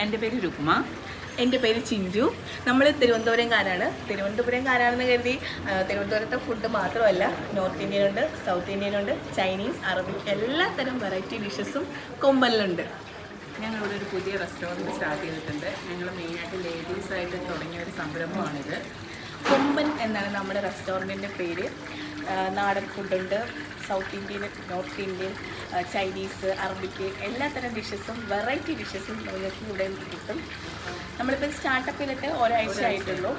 എൻ്റെ പേര് രുക്മ. എൻ്റെ പേര് ചിഞ്ചു. നമ്മൾ തിരുവനന്തപുരംകാരാണെന്ന് കരുതി തിരുവനന്തപുരത്തെ ഫുഡ് മാത്രമല്ല, നോർത്ത് ഇന്ത്യൻ ഉണ്ട്, സൗത്ത് ഇന്ത്യൻ ഉണ്ട്, ചൈനീസ്, അറബിക് എല്ലാ തരം വെറൈറ്റി ഡിഷസും കൊമ്പനിലുണ്ട്. ഞങ്ങളിവിടെ ഒരു പുതിയ റെസ്റ്റോറൻറ്റ് സ്റ്റാർട്ട് ചെയ്തിട്ടുണ്ട്. ഞങ്ങൾ മെയിനായിട്ട് ലേഡീസായിട്ട് തുടങ്ങിയ ഒരു സംരംഭമാണിത്. കൊമ്പൻ എന്നാണ് നമ്മുടെ റെസ്റ്റോറൻറ്റിൻ്റെ പേര്. നാടൻ ഫുഡുണ്ട്, south Indian, north Indian, Chinese, അറബിക്ക് എല്ലാ തരം ഡിഷസും വെറൈറ്റി ഡിഷസും നിങ്ങൾക്ക് ഇവിടെ കിട്ടും. നമ്മളിപ്പോൾ സ്റ്റാർട്ടപ്പ് ചെയ്തിട്ട് ഒരാഴ്ച ആയിട്ടുള്ളൂ.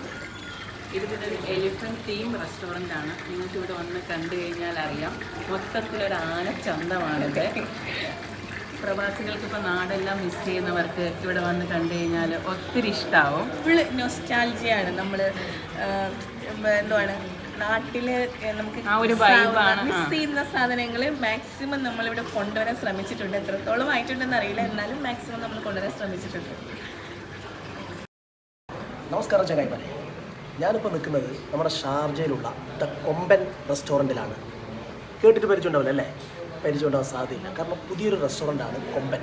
ഇതിലൊരു എലിഫൻറ്റ് തീം റെസ്റ്റോറൻ്റാണ്. നിങ്ങൾക്ക് ഇവിടെ വന്ന് കണ്ടു കഴിഞ്ഞാൽ അറിയാം, മൊത്തത്തിലൊരു ആനച്ചന്തമാണിത്. പ്രവാസികൾക്ക് ഇപ്പോൾ നാടെല്ലാം മിസ് ചെയ്യുന്നവർക്ക് ഇവിടെ വന്ന് കണ്ടു കഴിഞ്ഞാൽ ഒത്തിരി ഇഷ്ടമാവും. ഫുൾ നൊസ്റ്റാൾജിയാണ്. നമ്മൾ എന്തുവാണ് നാട്ടിൽ നമുക്ക് ആ ഒരു വൈബാണ്. മിസ് ചെയ്യുന്ന സാധനങ്ങൾ മാക്സിമം നമ്മളിവിടെ കൊണ്ടുവരാൻ ശ്രമിച്ചിട്ടുണ്ട്. എത്രത്തോളം ആയിട്ടുണ്ടെന്ന് അറിയില്ല, എന്നാലും മാക്സിമം നമ്മൾ കൊണ്ടുവരാൻ ശ്രമിച്ചിട്ടുണ്ട്. നമസ്കാരം ചങ്ങായിമാരെ, ഞാനിപ്പോൾ നിൽക്കുന്നത് നമ്മുടെ ഷാർജയിലുള്ള ദ കൊമ്പൻ റെസ്റ്റോറൻറ്റിലാണ്. കേട്ടിട്ട് പരിചയമുണ്ടാവില്ല അല്ലേ? പരിചയമുണ്ടാവാൻ സാധ്യതയില്ല, കാരണം പുതിയൊരു റെസ്റ്റോറൻറ്റാണ് കൊമ്പൻ.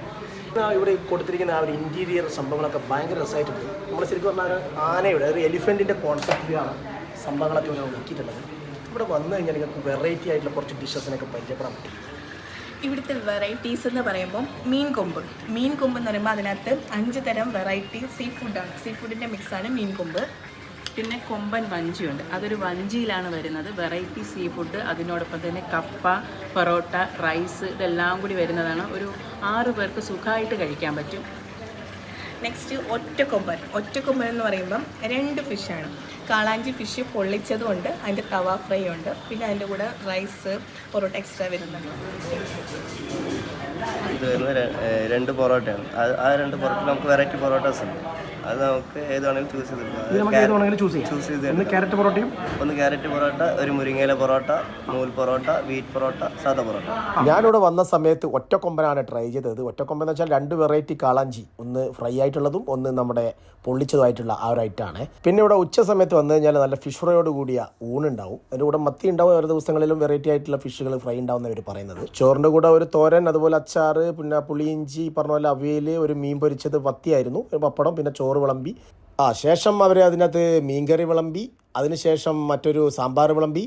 ഇവിടെ കൊടുത്തിരിക്കുന്ന ആ ഒരു ഇൻറ്റീരിയർ സംഭവങ്ങളൊക്കെ ഭയങ്കര രസമായിട്ടുണ്ട്. നമ്മൾ ശരിക്കും പറഞ്ഞാൽ ആനയുടെ ഒരു എലിഫൻറ്റിൻ്റെ കോൺസെപ്റ്റിലാണ് സംഭവങ്ങളൊക്കെ ഇവിടെ ഒരുക്കിയിട്ടുള്ളത്. ഇവിടെ വന്നു കഴിഞ്ഞാൽ നിങ്ങൾക്ക് വെറൈറ്റി ആയിട്ടുള്ള കുറച്ച് ഡിഷസിനൊക്കെ പരിചയപ്പെടാൻ പറ്റും. ഇവിടുത്തെ വെറൈറ്റീസ് എന്ന് പറയുമ്പോൾ മീൻ കൊമ്പ് എന്ന് പറയുമ്പോൾ അതിനകത്ത് 5 തരം വെറൈറ്റി സീ ഫുഡാണ്. സീ ഫുഡിൻ്റെ മിക്സാണ് മീൻ കൊമ്പ്. പിന്നെ കൊമ്പൻ വഞ്ചിയുണ്ട്. അതൊരു വഞ്ചിയിലാണ് വരുന്നത്. വെറൈറ്റി സീ ഫുഡ്, അതിനോടൊപ്പം തന്നെ കപ്പ, പൊറോട്ട, റൈസ് ഇതെല്ലാം കൂടി വരുന്നതാണ്. ഒരു 6 പേർക്ക് സുഖമായിട്ട് കഴിക്കാൻ പറ്റും. നെക്സ്റ്റ് ഒറ്റക്കൊമ്പൻ എന്ന് പറയുമ്പം 2 ഫിഷാണ്. കാളാഞ്ചി ഫിഷ് പൊള്ളിച്ചതും ഉണ്ട്, അതിൻ്റെ തവ ഫ്രൈ ഉണ്ട്, പിന്നെ അതിൻ്റെ കൂടെ റൈസ്, പൊറോട്ട എക്സ്ട്രാ വരുന്നുണ്ട്. ഇത് വരുന്നത് 2 പൊറോട്ടയാണ്. ആ 2 പൊറോട്ട നമുക്ക് വെറൈറ്റി പൊറോട്ടാസ് ഉണ്ട്. അത് നമുക്ക് ഏത് വേണമെങ്കിലും ചൂസ് ചെയ്ത് ഒന്ന് ക്യാരറ്റ് പൊറോട്ട, ഒരു മുരിങ്ങയില പൊറോട്ട, നൂൽ പൊറോട്ട, വീറ്റ് പൊറോട്ട, സാദാ പൊറോട്ട. ഞാനിവിടെ വന്ന സമയത്ത് ഒറ്റക്കൊമ്പനാണ് ട്രൈ ചെയ്തത്. ഒറ്റക്കൊമ്പൻ എന്ന് വെച്ചാൽ 2 വെറൈറ്റി കാളാഞ്ചി, ഒന്ന് ഫ്രൈ ആയിട്ടുള്ളതും ഒന്ന് നമ്മുടെ പൊള്ളിച്ചതുമായിട്ടുള്ള ആ ഒരു ഐറ്റമാണ്. പിന്നെ ഇവിടെ ഉച്ച സമയത്ത് വന്നു കഴിഞ്ഞാൽ നല്ല ഫിഷ് ഫ്രൈയോട് കൂടിയ ഊണുണ്ടാവും. അതിൻ്റെ കൂടെ മത്തി ഉണ്ടാവും. ഓരോ ദിവസങ്ങളിലും വെറൈറ്റി ആയിട്ടുള്ള ഫിഷുകൾ ഫ്രൈ ഉണ്ടാവുന്നവർ പറയുന്നത്. ചോറിൻ്റെ കൂടെ ഒരു തോരൻ, അതുപോലെ അച്ചാറ്, പിന്നെ പുളിയിഞ്ചി, പറഞ്ഞ പോലെ അവിയൽ, ഒരു മീൻ പൊരിച്ചത്, പത്തിയായിരുന്നു, ഒരു പപ്പടം, പിന്നെ ചോറ് വിളമ്പി. ശേഷം അവർ അതിനകത്ത് മീൻകറി വിളമ്പി, അതിനുശേഷം മറ്റൊരു സാമ്പാർ വിളമ്പി.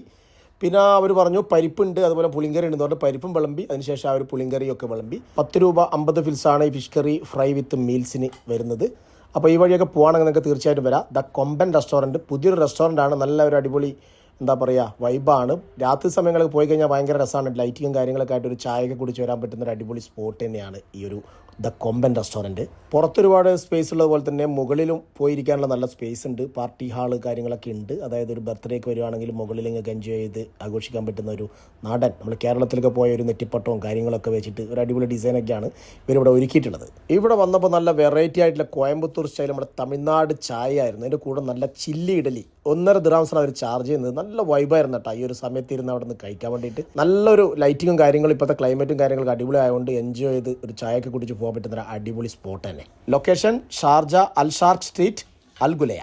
പിന്നെ അവർ പറഞ്ഞു പരിപ്പുണ്ട്, അതുപോലെ പുളിങ്കറി ഉണ്ടെന്ന് പറഞ്ഞിട്ട് പരിപ്പും വിളമ്പി. അതിനുശേഷം ആ ഒരു പുളിങ്കറിയൊക്കെ വിളമ്പി. 10 രൂപ 50 ഫിൽസാണ് ഈ ഫിഷ് കറി ഫ്രൈ വിത്ത് മീൽസിന് വരുന്നത്. അപ്പോൾ ഈ വഴിയൊക്കെ പോകുകയാണെങ്കിൽ നിങ്ങൾക്ക് തീർച്ചയായിട്ടും വരാം. ദ കൊമ്പൻ റെസ്റ്റോറൻറ്റ് പുതിയൊരു റെസ്റ്റോറൻറ്റാണ്. നല്ല ഒരു അടിപൊളി എന്താ പറയുക വൈബാണ്. രാത്രി സമയങ്ങളിൽ പോയി കഴിഞ്ഞാൽ ഭയങ്കര രസമാണ്. ലൈറ്റിങ്ങും കാര്യങ്ങളൊക്കെ ആയിട്ട് ഒരു ചായയൊക്കെ കുടിച്ച് വരാൻ പറ്റുന്ന ഒരു അടിപൊളി സ്പോട്ട് തന്നെയാണ് ഈ ഒരു ദ കൊമ്പൻ റെസ്റ്റോറൻറ്റ്. പുറത്തൊരുപാട് സ്പേസ് ഉള്ളതുപോലെ തന്നെ മുകളിലും പോയിരിക്കാനുള്ള നല്ല സ്പേസ് ഉണ്ട്. പാർട്ടി ഹാള് കാര്യങ്ങളൊക്കെ ഉണ്ട്. അതായത് ഒരു ബർത്ത്ഡേക്ക് വരുവാണെങ്കിൽ മുകളിൽ നിങ്ങൾക്ക് എൻജോയ് ചെയ്ത് ആഘോഷിക്കാൻ പറ്റുന്ന ഒരു നാടൻ, നമ്മൾ കേരളത്തിലൊക്കെ പോയ ഒരു നെറ്റിപ്പട്ടവും കാര്യങ്ങളൊക്കെ വെച്ചിട്ട് ഒരു അടിപൊളി ഡിസൈനൊക്കെയാണ് ഇവരിവിടെ ഒരുക്കിയിട്ടുള്ളത്. ഇവിടെ വന്നപ്പോൾ നല്ല വെറൈറ്റി ആയിട്ടുള്ള കോയമ്പത്തൂർ സ്റ്റൈൽ നമ്മുടെ തമിഴ്നാട് ചായ ആയിരുന്നു. അതിൻ്റെ കൂടെ നല്ല ചില്ലി ഇഡലി 1.5 ദിർഹംസാണ് അവർ ചാർജ് ചെയ്യുന്നത്. നല്ല വൈബായിരുന്നു കേട്ടോ ഈ ഒരു സമയത്ത് ഇരുന്ന് അവിടെ നിന്ന് കഴിക്കാൻ വേണ്ടിയിട്ട്. നല്ലൊരു ലൈറ്റിങ്ങും കാര്യങ്ങളും ഇപ്പോഴത്തെ ക്ലൈമറ്റും കാര്യങ്ങളൊക്കെ അടിപൊളി ആയതുകൊണ്ട് എൻജോയ് ചെയ്ത് ഒരു ചായയൊക്കെ കുടിച്ച് പോകാൻ പറ്റുന്ന ഒരു അടിപൊളി സ്പോട്ട് തന്നെ. ലൊക്കേഷൻ ഷാർജ, അൽ ഷാർഖ് സ്ട്രീറ്റ്, അൽ ഗുലയ.